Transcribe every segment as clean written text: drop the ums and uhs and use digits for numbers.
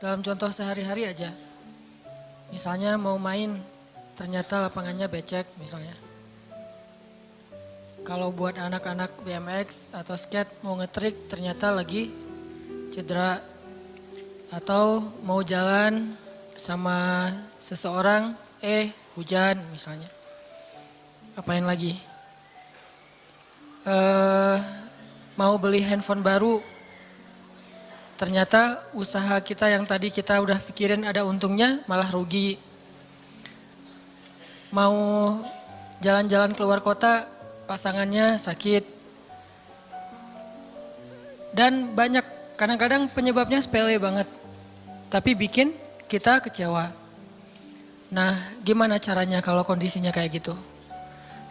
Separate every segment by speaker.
Speaker 1: dalam contoh sehari-hari aja. Misalnya mau main, ternyata lapangannya becek misalnya. Kalau buat anak-anak BMX atau skate mau ngetrik ternyata lagi cedera. Atau mau jalan sama seseorang, hujan misalnya. Apain lagi? Mau beli handphone baru, ternyata usaha kita yang tadi kita udah pikirin ada untungnya malah rugi. Mau jalan-jalan keluar kota, pasangannya sakit. Dan banyak, kadang-kadang penyebabnya sepele banget. Tapi bikin kita kecewa. Nah, gimana caranya kalau kondisinya kayak gitu?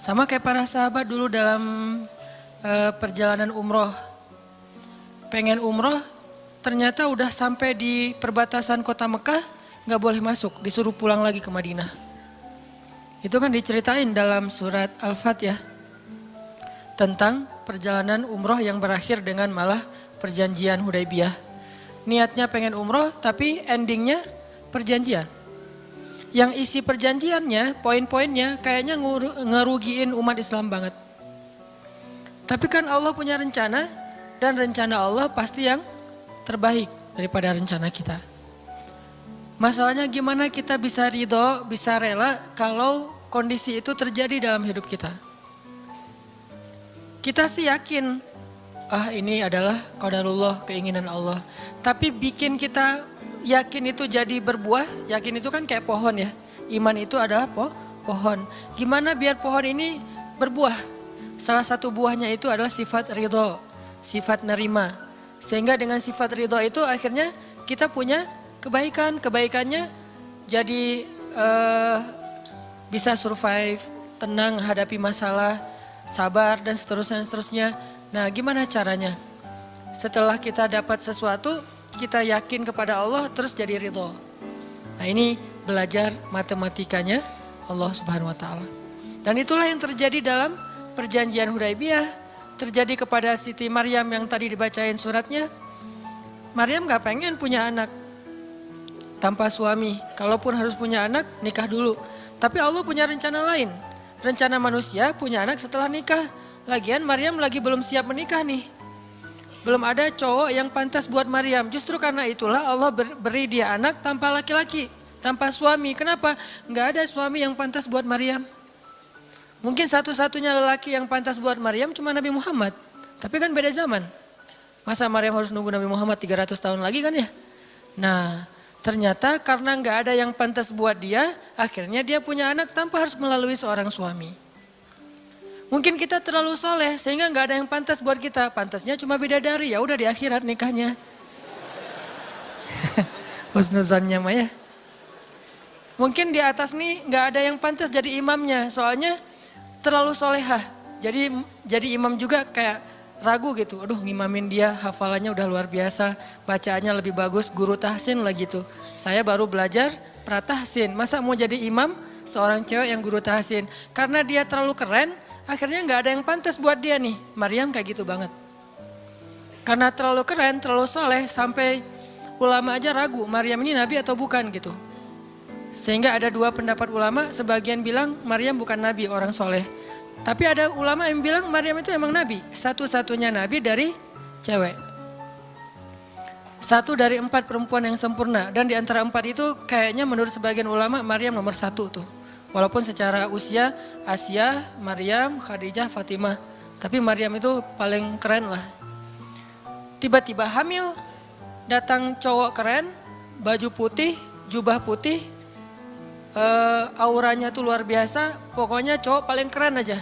Speaker 1: Sama kayak para sahabat dulu dalam perjalanan umroh. Pengen umroh, ternyata udah sampai di perbatasan kota Mekah, gak boleh masuk, disuruh pulang lagi ke Madinah. Itu kan diceritain dalam surat Al-Fatihah. Tentang perjalanan umroh yang berakhir dengan malah perjanjian Hudaybiyah. Niatnya pengen umroh, tapi endingnya perjanjian. Yang isi perjanjiannya, poin-poinnya kayaknya ngerugiin umat Islam banget. Tapi kan Allah punya rencana, dan rencana Allah pasti yang terbaik daripada rencana kita. Masalahnya gimana kita bisa ridho, bisa rela kalau kondisi itu terjadi dalam hidup kita. Kita sih yakin, ini adalah qadarullah, keinginan Allah. Tapi bikin kita yakin itu jadi berbuah, yakin itu kan kayak pohon ya. Iman itu adalah pohon. Gimana biar pohon ini berbuah? Salah satu buahnya itu adalah sifat ridho, sifat nerima. Sehingga dengan sifat ridho itu akhirnya kita punya kebaikan. Kebaikannya jadi bisa survive, tenang hadapi masalah, sabar dan seterusnya. Nah, gimana caranya? Setelah kita dapat sesuatu, kita yakin kepada Allah terus jadi ridho. Nah, ini belajar matematikanya Allah Subhanahu wa taala. Dan itulah yang terjadi dalam perjanjian Hudaybiyah, terjadi kepada Siti Maryam yang tadi dibacain suratnya. Maryam gak pengen punya anak tanpa suami. Kalaupun harus punya anak, nikah dulu. Tapi Allah punya rencana lain. Rencana manusia punya anak setelah nikah. Lagian Maryam lagi belum siap menikah nih. Belum ada cowok yang pantas buat Maryam. Justru karena itulah Allah beri dia anak tanpa laki-laki, tanpa suami. Kenapa? Gak ada suami yang pantas buat Maryam. Mungkin satu-satunya lelaki yang pantas buat Maryam cuma Nabi Muhammad. Tapi kan beda zaman. Masa Maryam harus nunggu Nabi Muhammad 300 tahun lagi kan ya? Nah, ternyata karena gak ada yang pantas buat dia, akhirnya dia punya anak tanpa harus melalui seorang suami. Mungkin kita terlalu soleh sehingga gak ada yang pantas buat kita. Pantasnya cuma bidadari, ya udah di akhirat nikahnya. Husnuzannya mah ya. Mungkin di atas nih gak ada yang pantas jadi imamnya, soalnya terlalu solehah. Jadi imam juga kayak ragu gitu. Aduh, ngimamin dia, hafalannya udah luar biasa, bacaannya lebih bagus, guru tahsin lah gitu. Saya baru belajar pratahsin, masa mau jadi imam seorang cewek yang guru tahsin? Karena dia terlalu keren, akhirnya gak ada yang pantas buat dia nih. Maryam kayak gitu banget. Karena terlalu keren, terlalu soleh, sampai ulama aja ragu Maryam ini nabi atau bukan gitu. Sehingga ada dua pendapat ulama, sebagian bilang Maryam bukan nabi, orang soleh. Tapi ada ulama yang bilang Maryam itu emang nabi, satu-satunya nabi dari cewek. Satu dari 4 perempuan yang sempurna, dan di antara 4 itu kayaknya menurut sebagian ulama Maryam nomor 1 tuh. Walaupun secara usia Asia, Maryam, Khadijah, Fatimah. Tapi Maryam itu paling keren lah. Tiba-tiba hamil, datang cowok keren, baju putih, jubah putih, auranya tuh luar biasa, pokoknya cowok paling keren aja.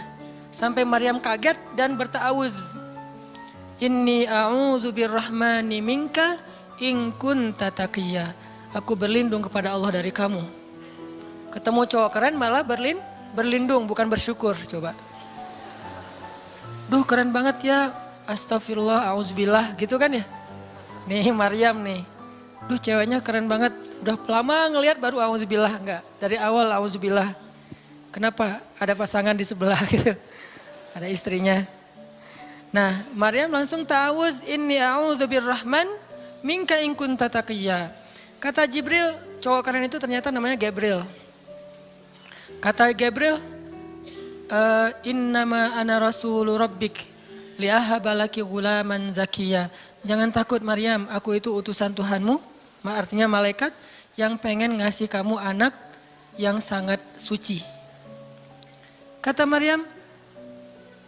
Speaker 1: Sampai Maryam kaget dan berta'awuz. Inni a'udzu birrahmani minka in kunta taqiyya. Aku berlindung kepada Allah dari kamu. Ketemu cowok keren malah berlindung, bukan bersyukur, coba. Duh, keren banget ya. Astagfirullah, auzubillah, gitu kan ya. Nih Maryam nih. Duh, ceweknya keren banget. Udah lama ngelihat baru auzubillah, enggak. Dari awal auzubillah. Kenapa? Ada pasangan di sebelah gitu. Ada istrinya. Nah, Maryam langsung ta'awuz, inni a'udzu birrahman minka in kunta taqiyya. Kata Jibril, cowok keren itu ternyata namanya Gabriel. Kata Gabriel, innama ana rasulu rabbik liahabalaki gulaman zakiya. Jangan takut Maryam, aku itu utusan Tuhanmu, artinya malaikat yang pengen ngasih kamu anak yang sangat suci. Kata Maryam,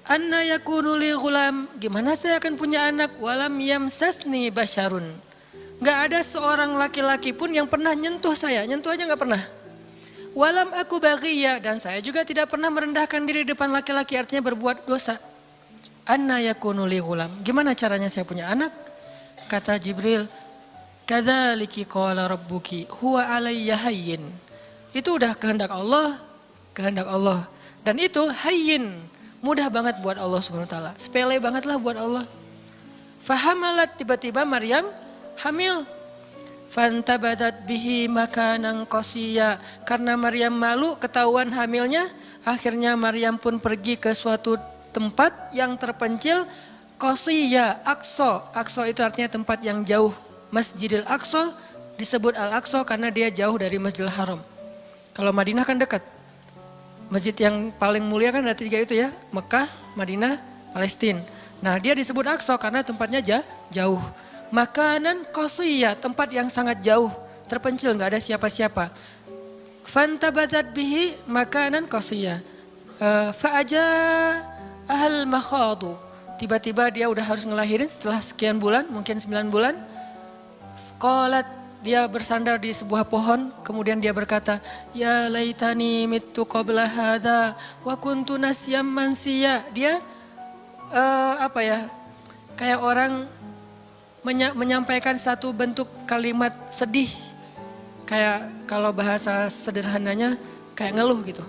Speaker 1: anna yakunu li gulam, gimana saya akan punya anak, walam yamsasni basyarun. Gak ada seorang laki-laki pun yang pernah nyentuh saya, nyentuh aja gak pernah. Walam aku baghiya, dan saya juga tidak pernah merendahkan diri depan laki-laki, artinya berbuat dosa. Anna yakunu li gulam, gimana caranya saya punya anak? Kata Jibril, kadzaliki qala rabbuki huwa alayya hayyin. Itu udah kehendak Allah, kehendak Allah. Dan itu hayyin, mudah banget buat Allah Subhanahu wa taala. Sepele banget lah buat Allah. Fahamalat, tiba-tiba Maryam hamil. Fantabadat bihi makanan qasiyya. Karena Maryam malu ketahuan hamilnya, akhirnya Maryam pun pergi ke suatu tempat yang terpencil, qasiyya, Aqsa. Aqsa itu artinya tempat yang jauh. Masjidil Aqsa disebut Al-Aqsa karena dia jauh dari Masjidil Haram. Kalau Madinah kan dekat. Masjid yang paling mulia kan ada 3 itu ya, Mekah, Madinah, Palestina. Nah dia disebut Aqsa karena tempatnya jauh. Makanan qasiyya, tempat yang sangat jauh, terpencil, gak ada siapa-siapa. Fantabadat bihi makanan qasiyya. Fa'aja ahal makhadu. Tiba-tiba dia udah harus ngelahirin setelah sekian bulan, mungkin 9 bulan. Qalat, dia bersandar di sebuah pohon, kemudian dia berkata, ya laitani mittu qabla hadha wa kuntu nasyam mansiya. Dia kayak orang menyampaikan satu bentuk kalimat sedih. Kayak kalau bahasa sederhananya kayak ngeluh gitu.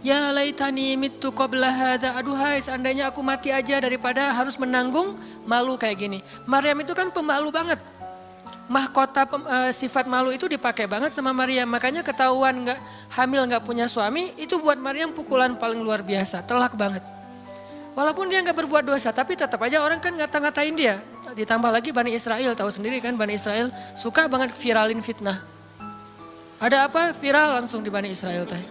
Speaker 1: Ya laitani mittu qabla hadza, aduhai seandainya aku mati aja daripada harus menanggung malu kayak gini. Maryam itu kan pemalu banget. Mahkota sifat malu itu dipakai banget sama Maryam. Makanya ketahuan hamil nggak punya suami, itu buat Maryam pukulan paling luar biasa, telak banget. Walaupun dia nggak berbuat dosa, tapi tetap aja orang kan ngata-ngatain dia. Ditambah lagi Bani Israel, tahu sendiri kan Bani Israel suka banget viralin fitnah. Ada apa? Viral langsung di Bani Israel teh.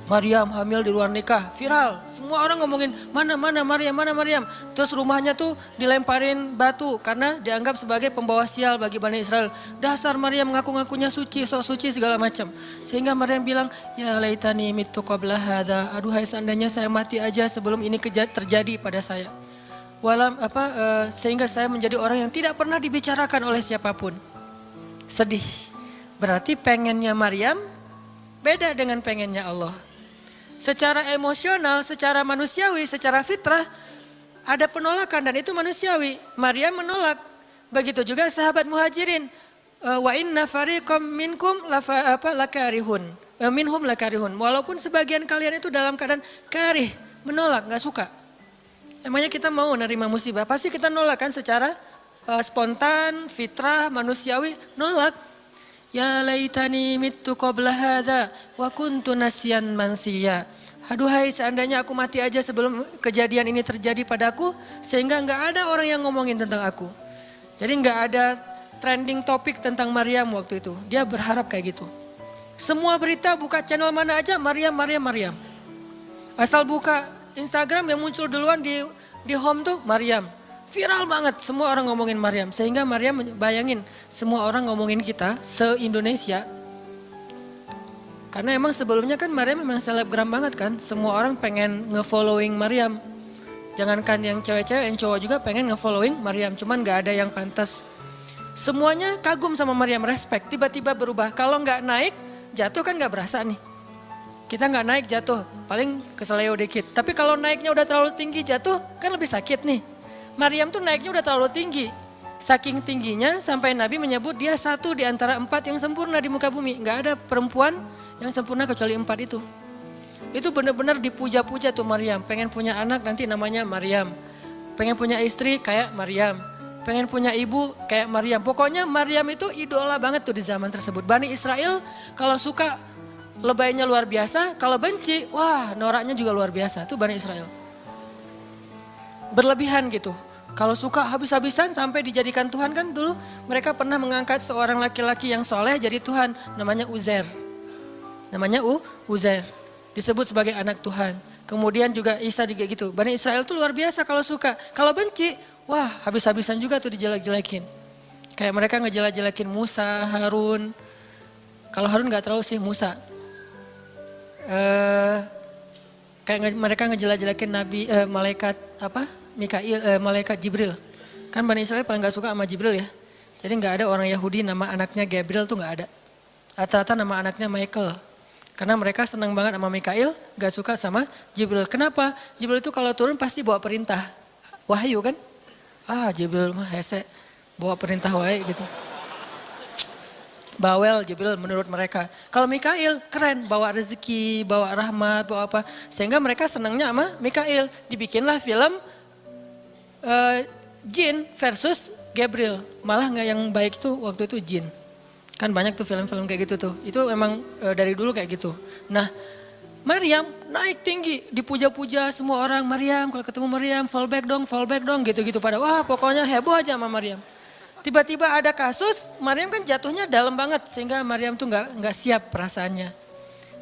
Speaker 1: Maryam hamil di luar nikah, viral. Semua orang ngomongin mana Maryam, mana Maryam. Terus rumahnya tuh dilemparin batu karena dianggap sebagai pembawa sial bagi Bani Israel. Dasar Maryam ngaku-ngakunya suci, sok suci segala macam. Sehingga Maryam bilang, ya laitani mittu qabla hadza. Aduhai seandainya saya mati aja sebelum ini terjadi pada saya. Sehingga saya menjadi orang yang tidak pernah dibicarakan oleh siapapun. Sedih. Berarti pengennya Maryam beda dengan pengennya Allah. Secara emosional, secara manusiawi, secara fitrah ada penolakan dan itu manusiawi. Maryam menolak. Begitu juga sahabat Muhajirin. Wa inna fariqam minkum lakarihun. Minhum lakarihun. Walaupun sebagian kalian itu dalam keadaan karih, menolak, nggak suka. Emangnya kita mau nerima musibah? Pasti kita nolak kan secara spontan, fitrah, manusiawi, nolak. Ya laitani mittu qabla hadza wa kuntu nasyan mansiya. Aduhai seandainya aku mati aja sebelum kejadian ini terjadi padaku sehingga enggak ada orang yang ngomongin tentang aku. Jadi enggak ada trending topik tentang Maryam waktu itu. Dia berharap kayak gitu. Semua berita buka channel mana aja Maryam. Asal buka Instagram yang muncul duluan di home tuh Maryam. Viral banget, semua orang ngomongin Maryam. Sehingga Maryam bayangin, semua orang ngomongin kita se-Indonesia. Karena emang sebelumnya kan Maryam memang selebgram banget kan. Semua orang pengen nge-following Maryam. Jangankan yang cewek-cewek, yang cowok juga pengen nge-following Maryam. Cuman gak ada yang pantas. Semuanya kagum sama Maryam, respect. Tiba-tiba berubah, kalau gak naik, jatuh kan gak berasa nih. Kita gak naik jatuh, paling keseleo dikit. Tapi kalau naiknya udah terlalu tinggi jatuh, kan lebih sakit nih. Maryam tuh naiknya udah terlalu tinggi. Saking tingginya sampai Nabi menyebut dia satu di antara 4 yang sempurna di muka bumi. Gak ada perempuan yang sempurna kecuali 4 itu. Itu benar-benar dipuja-puja tuh Maryam. Pengen punya anak nanti namanya Maryam. Pengen punya istri kayak Maryam. Pengen punya ibu kayak Maryam. Pokoknya Maryam itu idola banget tuh di zaman tersebut. Bani Israel kalau suka lebaynya luar biasa. Kalau benci, wah noraknya juga luar biasa. Itu Bani Israel. Berlebihan gitu. Kalau suka habis-habisan sampai dijadikan Tuhan kan dulu mereka pernah mengangkat seorang laki-laki yang soleh jadi Tuhan. Namanya Uzair. Namanya Uzair. Disebut sebagai anak Tuhan. Kemudian juga Isa juga gitu. Bani Israel tuh luar biasa kalau suka. Kalau benci, wah habis-habisan juga tuh dijelek-jelekin. Kayak mereka ngejelek-jelekin Musa, Harun. Kalau Harun gak terlalu sih Musa. Kayak mereka ngejelek-jelekin malaikat malaikat Jibril. Kan Bani Israel paling gak suka sama Jibril ya. Jadi gak ada orang Yahudi nama anaknya Gabriel tuh gak ada. Rata-rata nama anaknya Michael. Karena mereka senang banget sama Mikail, gak suka sama Jibril. Kenapa? Jibril itu kalau turun pasti bawa perintah. Wahyu kan? Jibril mah hese, bawa perintah wae gitu. Bawel Jibril menurut mereka. Kalau Mikail keren, bawa rezeki, bawa rahmat, bawa apa. Sehingga mereka senangnya sama Mikail. Dibikinlah film Jin versus Gabriel. Malah nggak yang baik itu waktu itu Jin. Kan banyak tuh film-film kayak gitu tuh. Itu memang dari dulu kayak gitu. Nah Maryam naik tinggi, dipuja-puja semua orang. Maryam, kalau ketemu Maryam, fall back dong gitu-gitu. Pada wah pokoknya heboh aja sama Maryam. Tiba-tiba ada kasus, Maryam kan jatuhnya dalam banget. Sehingga Maryam tuh nggak siap perasaannya.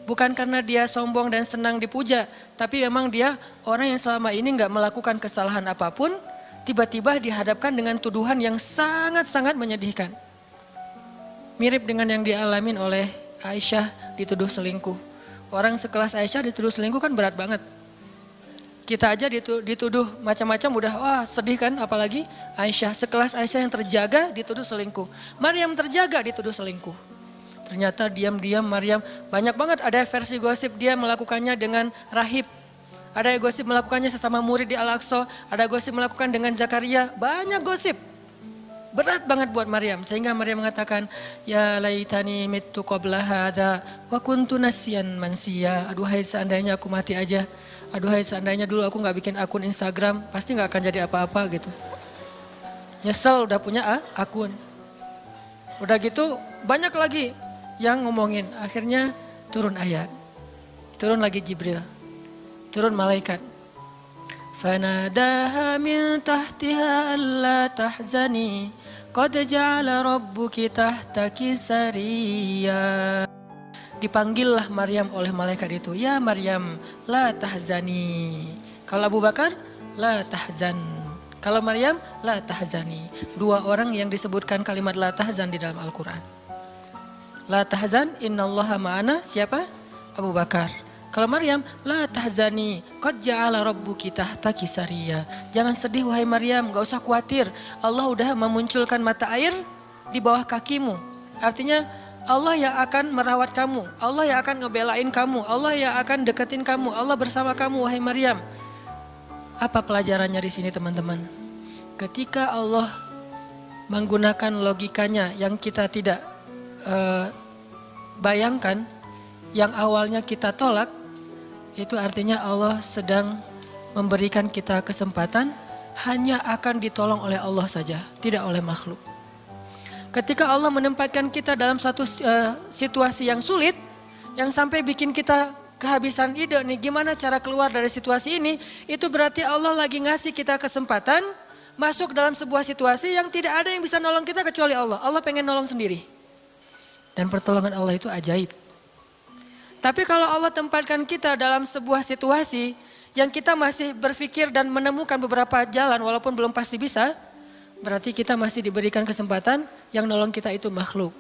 Speaker 1: Bukan karena dia sombong dan senang dipuja. Tapi memang dia orang yang selama ini nggak melakukan kesalahan apapun. Tiba-tiba dihadapkan dengan tuduhan yang sangat-sangat menyedihkan. Mirip dengan yang dialamin oleh Aisyah dituduh selingkuh. Orang sekelas Aisyah dituduh selingkuh kan berat banget. Kita aja dituduh macam-macam udah wah sedih kan, apalagi Aisyah. Sekelas Aisyah yang terjaga dituduh selingkuh. Maryam terjaga dituduh selingkuh. Ternyata diam-diam Maryam banyak banget ada versi gosip dia melakukannya dengan rahib. Ada gosip melakukannya sesama murid di Al-Aqsa. Ada gosip melakukan dengan Zakaria. Banyak gosip. Berat banget buat Maryam. Sehingga Maryam mengatakan, ya laitani mittu qabla hadha wa kuntu nasiyan mansiya. Aduhai seandainya aku mati aja. Aduhai seandainya dulu aku gak bikin akun Instagram. Pasti gak akan jadi apa-apa gitu. Nyesel udah punya akun. Udah gitu banyak lagi yang ngomongin. Akhirnya turun ayat. Turun lagi Jibril. Turun malaikat. Fanadaha min tahtiha alla tahzani qad ja'ala rabbuki tahtaki sariyya. Dipanggillah Maryam oleh malaikat itu. Ya Maryam, la tahzani. Kalau Abu Bakar, la tahzan. Kalau Maryam, la tahzani. Dua orang yang disebutkan kalimat la tahzan di dalam Al-Quran. La tahzan, innallaha ma'ana. Siapa? Abu Bakar. Kalau Maryam, la tahzani, qad ja'ala rabbuki tahtaki sariyya. Jangan sedih wahai Maryam, gak usah khawatir. Allah udah memunculkan mata air di bawah kakimu. Artinya Allah yang akan merawat kamu. Allah yang akan ngebelain kamu. Allah yang akan deketin kamu. Allah bersama kamu wahai Maryam. Apa pelajarannya di sini teman-teman? Ketika Allah menggunakan logikanya yang kita tidak bayangkan, yang awalnya kita tolak, itu artinya Allah sedang memberikan kita kesempatan hanya akan ditolong oleh Allah saja, tidak oleh makhluk. Ketika Allah menempatkan kita dalam suatu situasi yang sulit, yang sampai bikin kita kehabisan ide nih gimana cara keluar dari situasi ini, itu berarti Allah lagi ngasih kita kesempatan masuk dalam sebuah situasi yang tidak ada yang bisa nolong kita kecuali Allah. Allah pengen nolong sendiri. Dan pertolongan Allah itu ajaib. Tapi kalau Allah tempatkan kita dalam sebuah situasi yang kita masih berpikir dan menemukan beberapa jalan walaupun belum pasti bisa, berarti kita masih diberikan kesempatan yang nolong kita itu makhluk.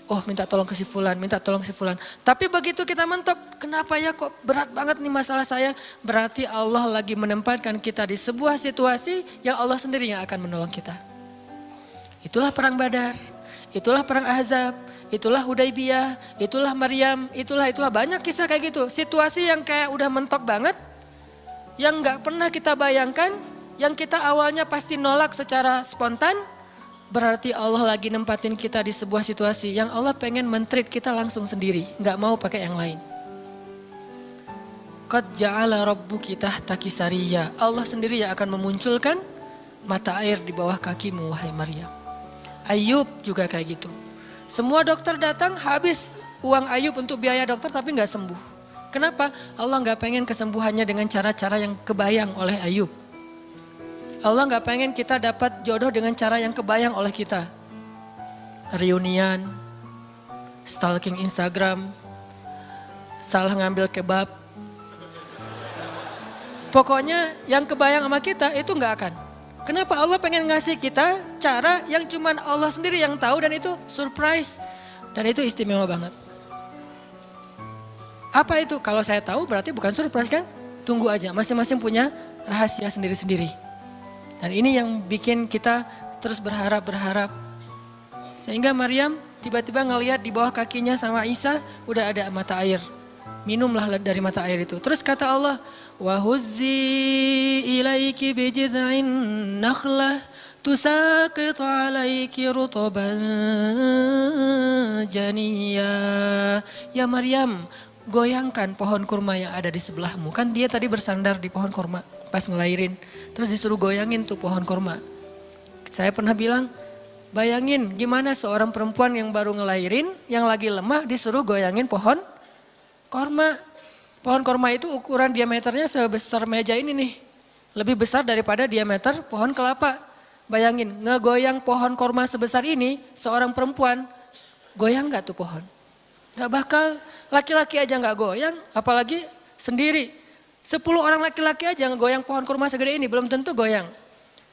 Speaker 1: Oh minta tolong ke si fulan, minta tolong ke si fulan. Tapi begitu kita mentok, kenapa ya kok berat banget nih masalah saya? Berarti Allah lagi menempatkan kita di sebuah situasi yang Allah sendiri yang akan menolong kita. Itulah perang Badar, itulah perang Ahzab. Itulah Hudaibiyah, itulah Maryam, itulah banyak kisah kayak gitu. Situasi yang kayak udah mentok banget, yang gak pernah kita bayangkan, yang kita awalnya pasti nolak secara spontan, berarti Allah lagi nempatin kita di sebuah situasi yang Allah pengen men-treat kita langsung sendiri, gak mau pakai yang lain. Qad ja'ala rabbuki tahtaki sariyya. Allah sendiri yang akan memunculkan mata air di bawah kakimu wahai Maryam. Ayub juga kayak gitu. Semua dokter datang habis uang Ayub untuk biaya dokter tapi gak sembuh. Kenapa? Allah gak pengen kesembuhannya dengan cara-cara yang kebayang oleh Ayub. Allah nggak pengen kita dapat jodoh dengan cara yang kebayang oleh kita. Reunian, stalking Instagram, salah ngambil kebab. Pokoknya yang kebayang sama kita itu nggak akan. Kenapa Allah pengen ngasih kita cara yang cuman Allah sendiri yang tahu dan itu surprise. Dan itu istimewa banget. Apa itu? Kalau saya tahu berarti bukan surprise kan? Tunggu aja, masing-masing punya rahasia sendiri-sendiri. Dan ini yang bikin kita terus berharap. Sehingga Maryam tiba-tiba ngelihat di bawah kakinya sama Isa udah ada mata air. Minumlah dari mata air itu. Terus kata Allah, وَهُزِّي إِلَيْكِ بِجِذْعِ النَّخْلَةِ تُسَاقِطْ عَلَيْكِ رُطَبًا جَنِيًّا. Ya Maryam, goyangkan pohon kurma yang ada di sebelahmu. Kan dia tadi bersandar di pohon kurma pas ngelahirin. Terus disuruh goyangin tuh pohon kurma. Saya pernah bilang, bayangin gimana seorang perempuan yang baru ngelahirin, yang lagi lemah disuruh goyangin pohon kurma. Pohon kurma itu ukuran diameternya sebesar meja ini nih. Lebih besar daripada diameter pohon kelapa. Bayangin, ngegoyang pohon kurma sebesar ini, seorang perempuan, goyang gak tuh pohon? Gak bakal, laki-laki aja gak goyang, apalagi sendiri. 10 orang laki-laki aja ngegoyang pohon kurma segede ini, belum tentu goyang.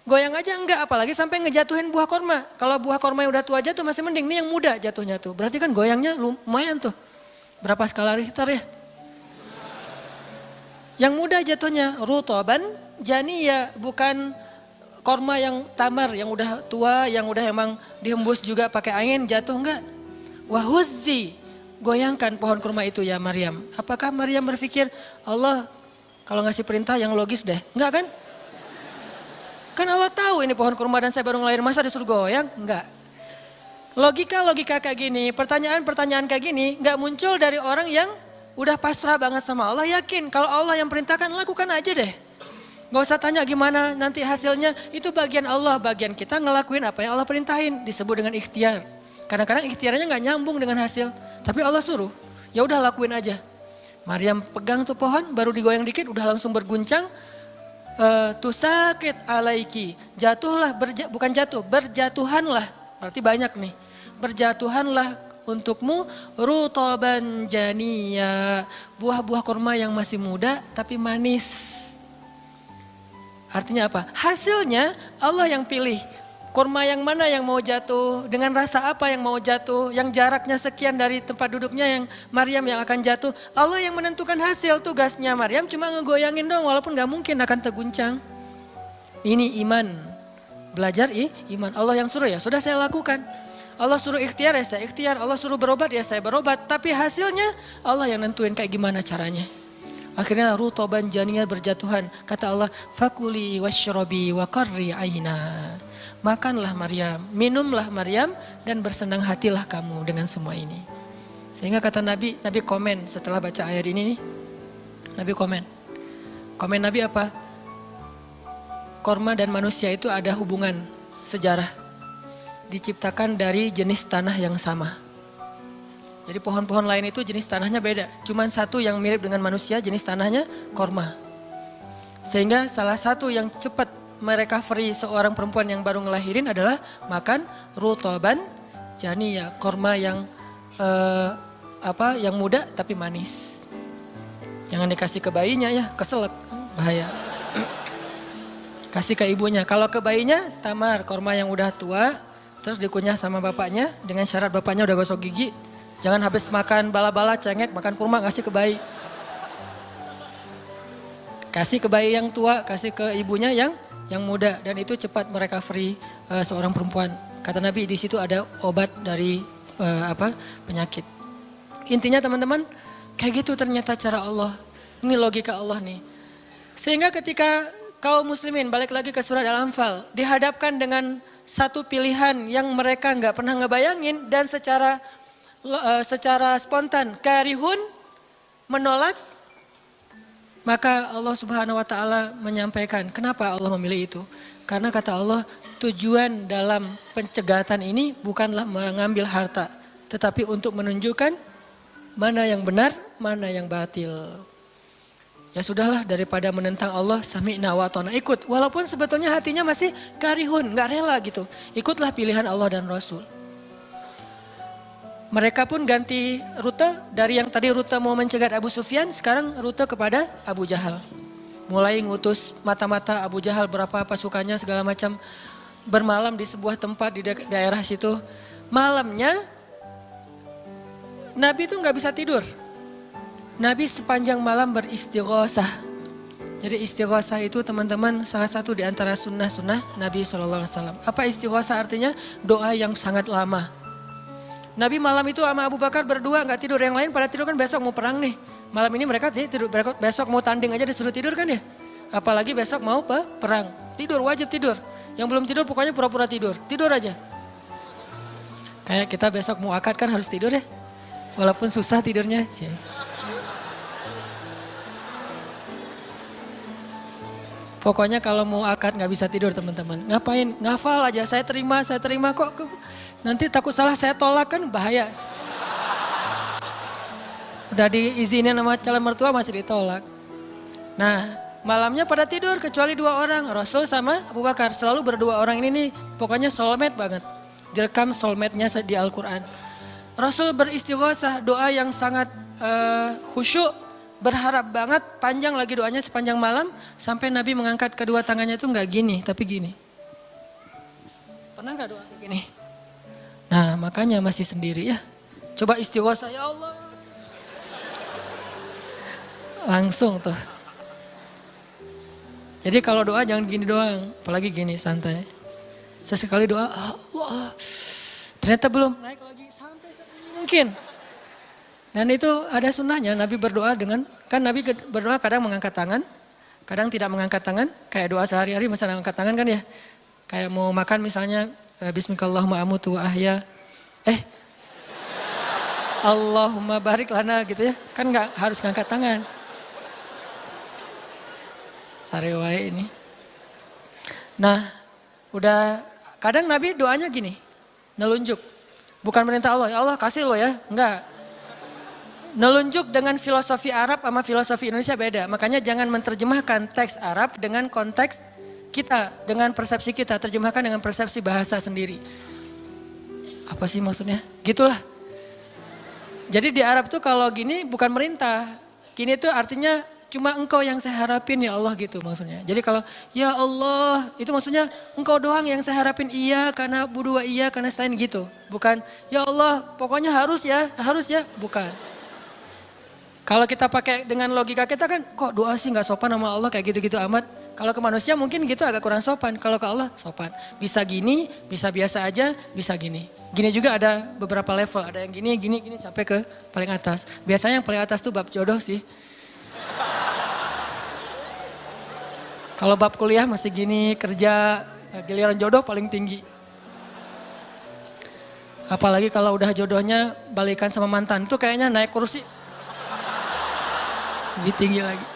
Speaker 1: Goyang aja enggak, apalagi sampai ngejatuhin buah kurma. Kalau buah kurma yang udah tua jatuh masih mending, nih yang muda jatuhnya tuh. Berarti kan goyangnya lumayan tuh. Berapa skala Richter ya? Yang muda jatuhnya rutoban janiyya, bukan korma yang tamar, yang udah tua, yang udah emang dihembus juga pakai angin jatuh enggak. Wahuzzi, goyangkan pohon kurma itu ya Maryam. Apakah Maryam berpikir Allah kalau ngasih perintah yang logis deh? Enggak kan? Kan Allah tahu ini pohon kurma dan saya baru ngelahirin, masa disuruh goyang? Enggak. Logika kayak gini, pertanyaan kayak gini enggak muncul dari orang yang udah pasrah banget sama Allah, yakin kalau Allah yang perintahkan lakukan aja deh. Gak usah tanya gimana nanti hasilnya, itu bagian Allah, bagian kita ngelakuin apa yang Allah perintahin, disebut dengan ikhtiar. Kadang-kadang ikhtiarnya gak nyambung dengan hasil, tapi Allah suruh, ya udah lakuin aja. Maryam pegang tuh pohon, baru digoyang dikit udah langsung berguncang. Tusakit alaiki, jatuhlah, bukan jatuh, berjatuhanlah, berarti banyak nih. Berjatuhanlah untukmu rutoban janiyya, buah-buah kurma yang masih muda tapi manis. Artinya apa? Hasilnya Allah yang pilih. Kurma yang mana yang mau jatuh, dengan rasa apa yang mau jatuh, yang jaraknya sekian dari tempat duduknya yang Maryam yang akan jatuh. Allah yang menentukan hasil, tugasnya Maryam cuma ngegoyangin dong walaupun gak mungkin akan terguncang. Ini iman, belajar iman. Allah yang suruh ya sudah saya lakukan. Allah suruh ikhtiar ya saya ikhtiar, Allah suruh berobat ya saya berobat. Tapi hasilnya Allah yang nentuin kayak gimana caranya. Akhirnya rutoban janiyya, berjatuhan. Kata Allah, fakuli washrobi wa qarri aina. Makanlah Maryam, minumlah Maryam dan bersenang hatilah kamu dengan semua ini. Sehingga kata Nabi komen setelah baca ayat ini nih. Nabi komen. Komen Nabi apa? Korma dan manusia itu ada hubungan sejarah. Diciptakan dari jenis tanah yang sama. Jadi pohon-pohon lain itu jenis tanahnya beda. Cuman satu yang mirip dengan manusia jenis tanahnya korma. Sehingga salah satu yang cepat merecovery seorang perempuan yang baru ngelahirin adalah makan rutoban janiyya, korma yang yang muda tapi manis. Jangan dikasih ke bayinya ya, keselak, bahaya. Kasih ke ibunya. Kalau ke bayinya tamar, korma yang udah tua, terus dikunyah sama bapaknya dengan syarat bapaknya udah gosok gigi. Jangan habis makan bala-bala, cengek, makan kurma kasih ke bayi. Kasih ke bayi yang tua, kasih ke ibunya yang muda. Dan itu cepat merecovery seorang perempuan. Kata Nabi di situ ada obat dari penyakit. Intinya teman-teman, kayak gitu ternyata cara Allah. Ini logika Allah nih. Sehingga ketika kaum muslimin, balik lagi ke surat Al-Anfal, dihadapkan dengan satu pilihan yang mereka nggak pernah ngebayangin dan secara spontan karihun, menolak, maka Allah Subhanahu wa taala menyampaikan kenapa Allah memilih itu. Karena kata Allah, tujuan dalam pencegatan ini bukanlah mengambil harta, tetapi untuk menunjukkan mana yang benar, mana yang batil. Ya sudahlah, daripada menentang Allah, sami'na wa ata'na, ikut. Walaupun sebetulnya hatinya masih karihun, gak rela gitu. Ikutlah pilihan Allah dan Rasul. Mereka pun ganti rute, dari yang tadi rute mau mencegat Abu Sufyan, sekarang rute kepada Abu Jahal. Mulai ngutus mata-mata Abu Jahal, berapa pasukannya segala macam, bermalam di sebuah tempat di daerah situ. Malamnya Nabi itu gak bisa tidur. Nabi sepanjang malam beristighosah. Jadi istighosah itu teman-teman salah satu di antara sunnah-sunnah Nabi SAW. Apa istighosah artinya? Doa yang sangat lama. Nabi malam itu sama Abu Bakar berdua gak tidur. Yang lain pada tidur kan besok mau perang nih. Malam ini mereka tidur, besok mau tanding aja disuruh tidur kan ya. Apalagi besok mau perang. Tidur, wajib tidur. Yang belum tidur pokoknya pura-pura tidur. Tidur aja. Kayak kita besok mau akad kan harus tidur ya. Walaupun susah tidurnya. Pokoknya kalau mau akad gak bisa tidur teman-teman. Ngapain? Ngafal aja, saya terima kok. Nanti takut salah saya tolak kan bahaya. Udah diizinin sama calon mertua masih ditolak. Nah malamnya pada tidur kecuali 2 orang. Rasul sama Abu Bakar. Selalu berdua orang ini nih pokoknya soulmate banget. Direkam soulmate-nya di Al-Quran. Rasul beristighosah, doa yang sangat khusyuk. Berharap banget, panjang lagi doanya sepanjang malam. Sampai Nabi mengangkat kedua tangannya itu gak gini, tapi gini. Pernah gak doa kayak gini? Nah makanya masih sendiri ya. Coba istighosah, ya Allah. Langsung tuh. Jadi kalau doa jangan gini doang, apalagi gini santai. Sesekali doa, Allah. Ternyata belum, naik lagi sampai mungkin. Dan itu ada sunnahnya, Nabi berdoa dengan, kan Nabi berdoa kadang mengangkat tangan, kadang tidak mengangkat tangan, kayak doa sehari-hari misalnya angkat tangan kan ya. Kayak mau makan misalnya, Bismillahirrahmanirrahim amutu wa ahya, Allahumma barik lana gitu ya, kan gak harus ngangkat tangan. Sarewai ini. Nah, udah kadang Nabi doanya gini, nelunjuk. Bukan perintah Allah, ya Allah kasih lo ya, enggak. Nelunjuk dengan filosofi Arab sama filosofi Indonesia beda. Makanya jangan menerjemahkan teks Arab dengan konteks kita, dengan persepsi kita. Terjemahkan dengan persepsi bahasa sendiri. Apa sih maksudnya? Gitulah. Jadi di Arab tuh kalau gini bukan merintah. Gini tuh artinya cuma engkau yang saya harapin ya Allah gitu maksudnya. Jadi kalau ya Allah itu maksudnya engkau doang yang saya harapin, iya karena budua iya karena selain gitu. Bukan ya Allah pokoknya harus ya bukan. Kalau kita pakai dengan logika kita kan kok doa sih gak sopan sama Allah kayak gitu-gitu amat. Kalau ke manusia mungkin gitu agak kurang sopan. Kalau ke Allah sopan. Bisa gini, bisa biasa aja, bisa gini. Gini juga ada beberapa level. Ada yang gini sampai ke paling atas. Biasanya yang paling atas tuh bab jodoh sih. Kalau bab kuliah masih gini, kerja, giliran jodoh paling tinggi. Apalagi kalau udah jodohnya balikan sama mantan. Tuh kayaknya naik kursi. Lebih tinggi lagi.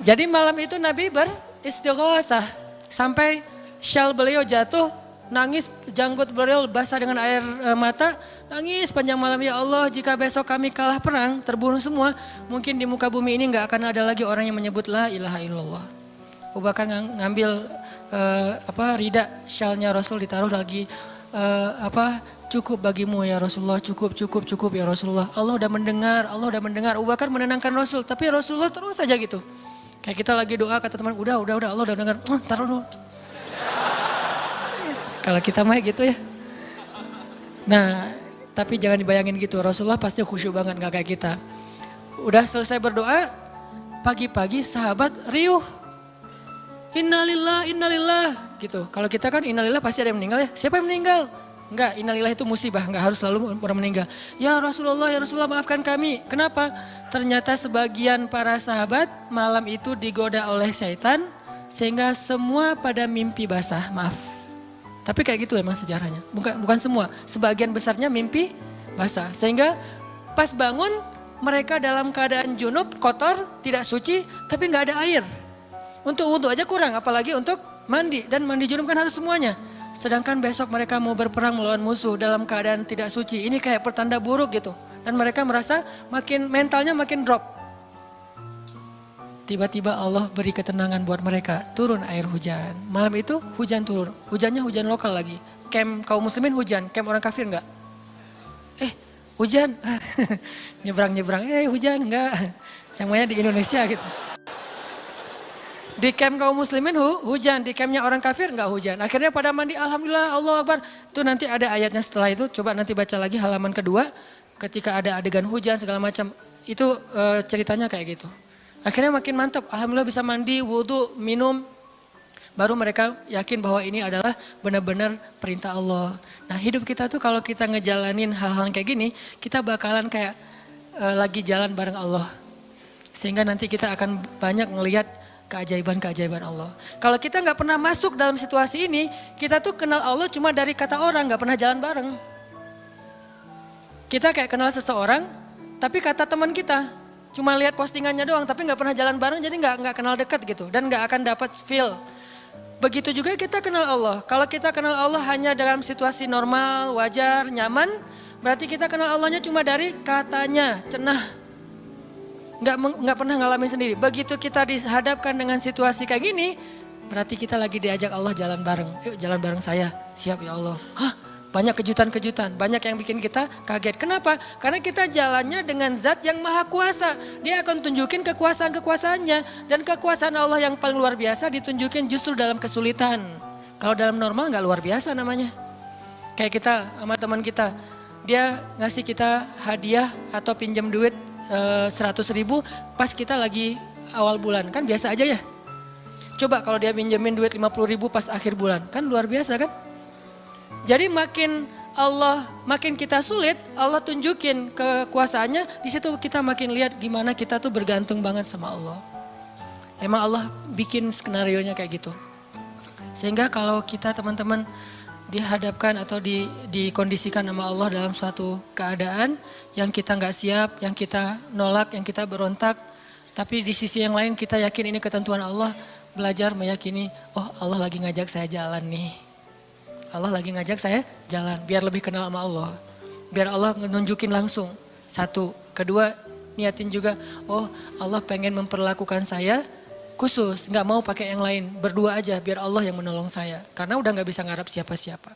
Speaker 1: Jadi malam itu Nabi beristighosah. Sampai syal beliau jatuh, nangis janggut beliau basah dengan air mata. Nangis panjang malam, ya Allah jika besok kami kalah perang, terbunuh semua. Mungkin di muka bumi ini gak akan ada lagi orang yang menyebut la ilaha illallah. Abu Bakar ngambil rida syalnya Rasul ditaruh lagi cukup bagimu ya Rasulullah, cukup ya Rasulullah. Allah udah mendengar. Abu Bakar menenangkan Rasul, tapi Rasulullah terus saja gitu. Kayak kita lagi doa kata teman, udah Allah udah dengar, taruh dulu. Kalau kita mah gitu ya. Nah, tapi jangan dibayangin gitu, Rasulullah pasti khusyuk banget gak kayak kita. Udah selesai berdoa, pagi-pagi sahabat riuh. Innalillah gitu. Kalau kita kan innalillah pasti ada yang meninggal ya. Siapa yang meninggal? Enggak, innalillah itu musibah, enggak harus selalu orang meninggal. Ya Rasulullah maafkan kami. Kenapa? Ternyata sebagian para sahabat malam itu digoda oleh syaitan sehingga semua pada mimpi basah, maaf. Tapi kayak gitu emang sejarahnya. Bukan semua, sebagian besarnya mimpi basah. Sehingga pas bangun mereka dalam keadaan junub, kotor, tidak suci, tapi enggak ada air. Untuk wudhu aja kurang, apalagi untuk mandi. Dan mandi junub kan harus semuanya. Sedangkan besok mereka mau berperang melawan musuh dalam keadaan tidak suci. Ini kayak pertanda buruk gitu. Dan mereka merasa mentalnya makin drop. Tiba-tiba Allah beri ketenangan buat mereka, turun air hujan. Malam itu hujan turun, hujannya hujan lokal lagi. Camp kaum muslimin hujan, camp orang kafir enggak. Hujan, nyebrang-nyebrang, hujan enggak. Yang namanya di Indonesia gitu. Di camp kaum muslimin hujan, di campnya orang kafir enggak hujan. Akhirnya pada mandi, alhamdulillah, Allah Akbar. Itu nanti ada ayatnya setelah itu, coba nanti baca lagi halaman kedua. Ketika ada adegan hujan segala macam, itu ceritanya kayak gitu. Akhirnya makin mantap, alhamdulillah bisa mandi, wudhu, minum. Baru mereka yakin bahwa ini adalah benar-benar perintah Allah. Nah hidup kita tuh kalau kita ngejalanin hal-hal kayak gini, kita bakalan kayak lagi jalan bareng Allah. Sehingga nanti kita akan banyak ngelihat keajaiban-keajaiban Allah. Kalau kita nggak pernah masuk dalam situasi ini, kita tuh kenal Allah cuma dari kata orang, nggak pernah jalan bareng. Kita kayak kenal seseorang, tapi kata teman kita. Cuma lihat postingannya doang, tapi nggak pernah jalan bareng, jadi nggak kenal dekat gitu. Dan nggak akan dapat feel. Begitu juga kita kenal Allah. Kalau kita kenal Allah hanya dalam situasi normal, wajar, nyaman, berarti kita kenal Allahnya cuma dari katanya, cenah. Nggak pernah ngalamin sendiri. Begitu kita dihadapkan dengan situasi kayak gini, berarti kita lagi diajak Allah jalan bareng. Yuk jalan bareng saya, siap ya Allah. Banyak kejutan-kejutan, banyak yang bikin kita kaget. Kenapa? Karena kita jalannya dengan zat yang maha kuasa. Dia akan tunjukin kekuasaan-kekuasaannya. Dan kekuasaan Allah yang paling luar biasa ditunjukin justru dalam kesulitan. Kalau dalam normal nggak luar biasa namanya. Kayak kita sama teman kita, dia ngasih kita hadiah atau pinjam duit 100.000 pas kita lagi awal bulan. Kan biasa aja ya. Coba kalau dia pinjemin duit 50.000 pas akhir bulan, kan luar biasa kan? Jadi makin kita sulit, Allah tunjukin kekuasaannya, di situ kita makin lihat gimana kita tuh bergantung banget sama Allah. Emang Allah bikin skenarionya kayak gitu. Sehingga kalau kita teman-teman dihadapkan atau dikondisikan sama Allah dalam suatu keadaan yang kita nggak siap, yang kita nolak, yang kita berontak, tapi di sisi yang lain kita yakin ini ketentuan Allah, belajar meyakini, oh Allah lagi ngajak saya jalan nih. Allah lagi ngajak saya jalan biar lebih kenal sama Allah. Biar Allah nunjukin langsung. Satu. Kedua, niatin juga, oh Allah pengen memperlakukan saya khusus. Gak mau pakai yang lain. Berdua aja biar Allah yang menolong saya. Karena udah gak bisa ngarap siapa-siapa.